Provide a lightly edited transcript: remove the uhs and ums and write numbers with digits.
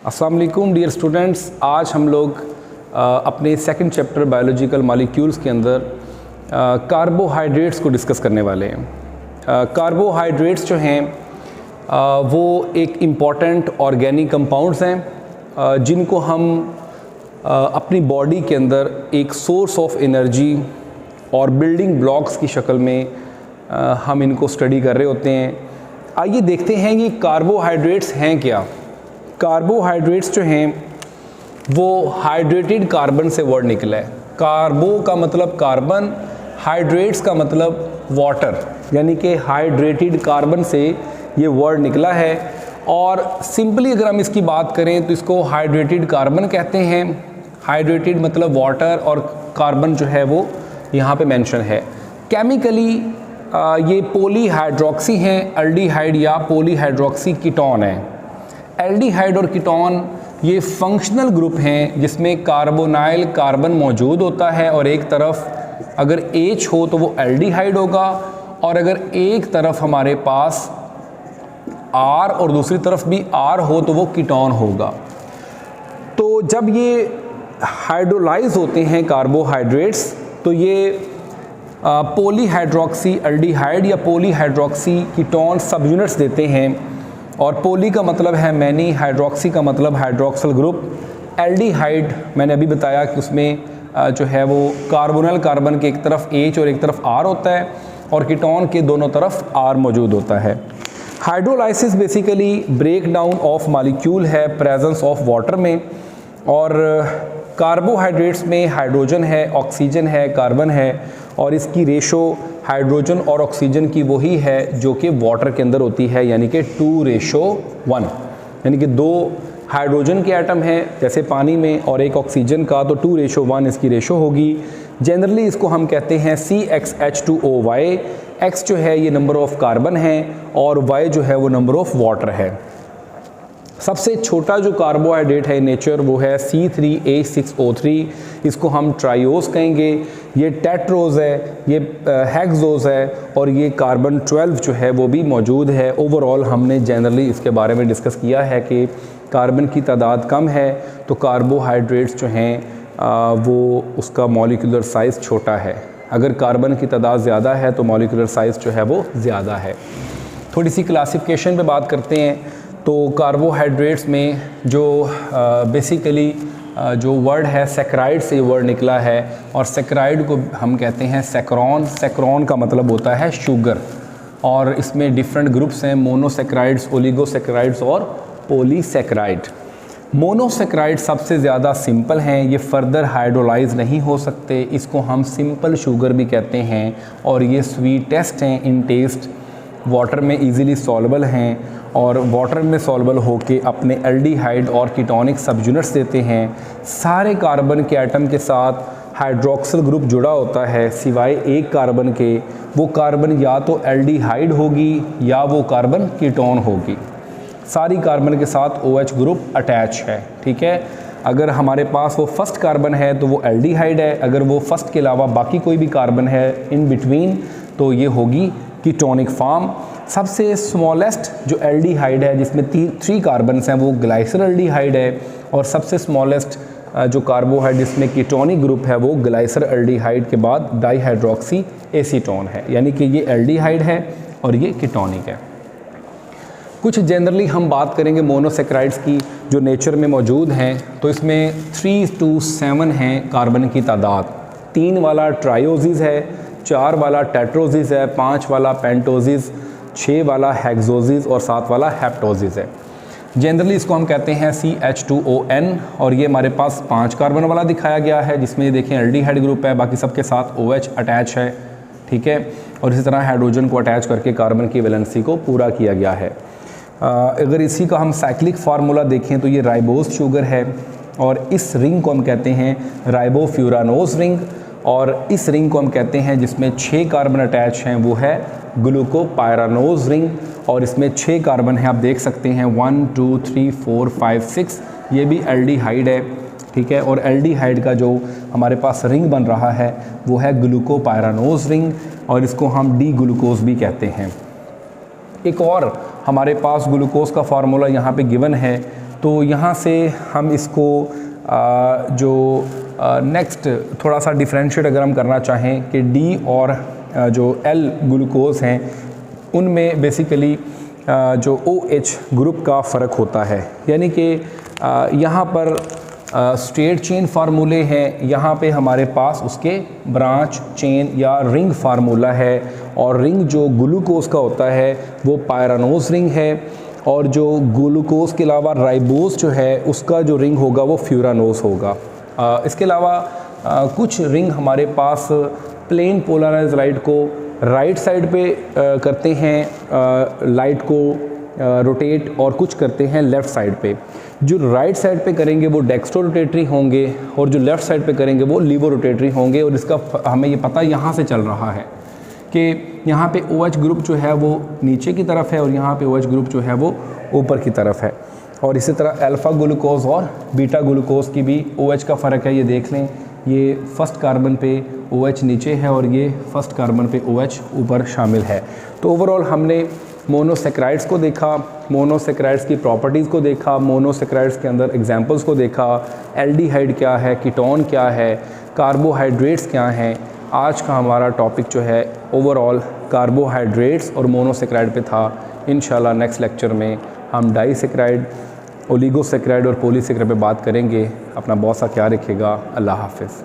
अस्सलाम वालेकुम dear students, आज हम लोग अपने सेकंड चैप्टर बायोलॉजिकल मॉलिक्यूल्स के अंदर कार्बोहाइड्रेट्स को डिस्कस करने वाले हैं। कार्बोहाइड्रेट्स जो हैं वो एक इम्पॉर्टेंट ऑर्गेनिक कंपाउंड्स हैं जिनको हम अपनी बॉडी के अंदर एक सोर्स ऑफ एनर्जी और बिल्डिंग ब्लॉक्स की शक्ल में हम इनको स्टडी कर रहे होते हैं। आइए देखते हैं कि कार्बोहाइड्रेट्स हैं क्या। कार्बोहाइड्रेट्स जो हैं वो हाइड्रेटेड कार्बन से वर्ड निकला है। कार्बो का मतलब कार्बन, हाइड्रेट्स का मतलब वाटर, यानी कि हाइड्रेटेड कार्बन से ये वर्ड निकला है। और सिंपली अगर हम इसकी बात करें तो इसको हाइड्रेटेड कार्बन कहते हैं। हाइड्रेटेड मतलब वाटर और कार्बन जो है वो यहाँ पे मेंशन है। केमिकली ये पॉलीहाइड्रोक्सी हैं, एल्डिहाइड या पॉलीहाइड्रोक्सी कीटोन है। एल्डिहाइड और कीटोन ये फंक्शनल ग्रुप हैं जिसमें कार्बोनाइल कार्बन मौजूद होता है और एक तरफ अगर H हो तो वो एल्डिहाइड होगा और अगर एक तरफ हमारे पास R और दूसरी तरफ भी R हो तो वो कीटोन होगा। तो जब ये हाइड्रोलाइज होते हैं कार्बोहाइड्रेट्स तो ये पॉलीहाइड्रोक्सी एल्डिहाइड या पॉलीहाइड्रोक्सी कीटोन सब यूनिट्स देते हैं। और पोली का मतलब है मैनी, हाइड्रोक्सी का मतलब हाइड्रोक्सिल ग्रुप। एल्डिहाइड मैंने अभी बताया कि उसमें जो है वो कार्बोनल कार्बन के एक तरफ H और एक तरफ R होता है और कीटोन के दोनों तरफ R मौजूद होता है। Hydrolysis basically break down of molecule है प्रेजेंस ऑफ वाटर में। और कार्बोहाइड्रेट्स में हाइड्रोजन है, ऑक्सीजन है, कार्बन है और इसकी रेशो हाइड्रोजन और ऑक्सीजन की वही है जो कि वाटर के अंदर होती है, यानी कि 2:1, यानी कि 2 हाइड्रोजन के एटम हैं जैसे पानी में और एक ऑक्सीजन का, तो 2:1 इसकी रेशो होगी। जनरली इसको हम कहते हैं CxH2OY। X जो है ये नंबर ऑफ कार्बन है और Y जो है वो नंबर ऑफ वाटर है। सबसे छोटा जो कार्बोहाइड्रेट है नेचर वो है C3H6O3। इसको हम ट्राइओस कहेंगे। ये टेट्रोज है, ये हेक्सोज है और ये कार्बन 12 जो है वो भी मौजूद है। ओवरऑल हमने जनरली इसके बारे में डिस्कस किया है कि कार्बन की तादाद कम है तो कार्बोहाइड्रेट्स जो हैं वो उसका मॉलिक्यूलर साइज़ छोटा है। अगर कार्बन की तादाद ज़्यादा है तो मॉलिक्यूलर साइज़ जो है वो ज़्यादा है। थोड़ी सी क्लासिफिकेशन पे बात करते हैं। तो कार्बोहाइड्रेट्स में जो बेसिकली जो वर्ड है सैकराइड से वर्ड निकला है और सैकराइड को हम कहते हैं सैकरॉन। सैकरॉन का मतलब होता है शुगर और इसमें डिफरेंट ग्रुप्स हैं, मोनोसैकराइड्स, ओलिगोसैकराइड्स और पॉलीसैकराइड। मोनोसैकराइड सबसे ज़्यादा सिंपल हैं, ये फर्दर हाइड्रोलाइज नहीं हो सकते। इसको हम सिंपल शुगर भी कहते हैं और ये स्वीटेस्ट हैं इन टेस्ट, वाटर में इजीली सॉल्युबल हैं और वाटर में सॉल्युबल होके अपने एल्डिहाइड और कीटोनिक सब यूनिट्स देते हैं। सारे कार्बन के एटम के साथ हाइड्रोक्सिल ग्रुप जुड़ा होता है सिवाय एक कार्बन के। वो कार्बन या तो एल्डिहाइड होगी या वो कार्बन कीटोन होगी। सारी कार्बन के साथ OH ग्रुप अटैच है, ठीक है। अगर हमारे पास वो फर्स्ट कार्बन है तो वो एल्डिहाइड है, अगर वो फर्स्ट के अलावा बाकी कोई भी कार्बन है इन बिटवीन तो ये होगी कीटोनिक फॉर्म। सबसे स्मॉलेस्ट जो एल्डिहाइड है जिसमें 3 कार्बन्स हैं वो ग्लाइसर एल्डिहाइड है और सबसे स्मॉलेस्ट जो कार्बोहाइड जिसमें कीटोनिक ग्रुप है वो ग्लाइसर एल्डिहाइड के बाद डाईहाइड्रोक्सी एसीटोन है, यानी कि ये एल्डिहाइड है और ये कीटोनिक है। कुछ जनरली हम बात करेंगे मोनोसैकराइड्स की जो नेचर में मौजूद हैं, तो इसमें 3 to 7 हैं कार्बन की तादाद। 3 वाला ट्राइओसिस है, 4 वाला टेट्रोसिस है, 5 वाला पेंटोसिस, 6 वाला हेक्सोसिस और 7 वाला हेप्टोसिस है। जनरली इसको हम कहते हैं CH2ON और ये हमारे पास 5 कार्बन वाला दिखाया गया है जिसमें ये देखें एल्डिहाइड ग्रुप है, बाकी सबके साथ OH अटैच है, ठीक है। और इसी तरह हाइड्रोजन को अटैच करके कार्बन की वैलेंसी को पूरा किया गया है। अगर इसी का हम साइक्लिक फार्मूला देखें तो ये राइबोज शुगर है और इस रिंग को हम कहते हैं राइबोफ्यूरानोज रिंग और इस रिंग को हम कहते हैं जिसमें 6 कार्बन अटैच हैं वो है ग्लूकोपायरानोज रिंग और इसमें 6 कार्बन हैं, आप देख सकते हैं 1 2 3 4 5 6, ये भी एल्डिहाइड है, ठीक है। और एल्डिहाइड का जो हमारे पास रिंग बन रहा है वो है ग्लूकोपायरानोज रिंग और इसको हम डी ग्लूकोज भी कहते हैं। एक और हमारे पास ग्लूकोज का फार्मूला यहाँ पे गिवन है तो यहाँ से हम इसको जो नेक्स्ट थोड़ा सा डिफ्रेंशिएट अगर हम करना चाहें कि डी और जो एल ग्लूकोज हैं उनमें बेसिकली जो OH ग्रुप का फ़र्क होता है, यानी कि यहाँ पर स्ट्रेट चेन फार्मूले हैं, यहाँ पे हमारे पास उसके ब्रांच चेन या रिंग फार्मूला है, और रिंग जो ग्लूकोज का होता है वो पायरानोज रिंग है, और जो ग्लूकोज के अलावा राइबोज जो है उसका जो रिंग होगा वो फ्यूरानोज होगा। इसके अलावा कुछ रिंग हमारे पास प्लेन पोलराइज लाइट को राइट साइड पे करते हैं लाइट को रोटेट, और कुछ करते हैं लेफ़्ट साइड पे। जो राइट साइड पे करेंगे वो डेक्स्ट्रो रोटेटरी होंगे, और जो लेफ़्ट साइड पे करेंगे वो लीवो रोटेटरी होंगे। और इसका हमें ये पता यहाँ से चल रहा है कि यहाँ पे OH ग्रुप जो है वो नीचे की तरफ है और यहाँ पे OH ग्रुप जो है वो ऊपर की तरफ है। और इसी तरह अल्फ़ा ग्लूकोज और बीटा ग्लूकोज की भी OH का फ़र्क है। ये देख लें, ये फर्स्ट कार्बन पे OH नीचे है और ये फर्स्ट कार्बन पे OH ऊपर शामिल है। तो ओवरऑल हमने मोनोसेक्राइड्स को देखा, मोनोसेक्राइड्स की प्रॉपर्टीज़ को देखा, मोनोसेक्राइड्स के अंदर एग्जांपल्स को देखा, एल्डिहाइड क्या है, कीटोन क्या है, कार्बोहाइड्रेट्स क्या हैं। आज का हमारा टॉपिक जो है ओवरऑल कार्बोहाइड्रेट्स और मोनोसेक्राइड पे था। इंशाल्लाह नेक्स्ट लेक्चर में हम डाइसेक्राइड, ओलिगोसेक्राइड और पॉलीसेक्राइड पे बात करेंगे। अपना बहुत सा ख्याल रखिएगा। अल्लाह हाफ़िज़।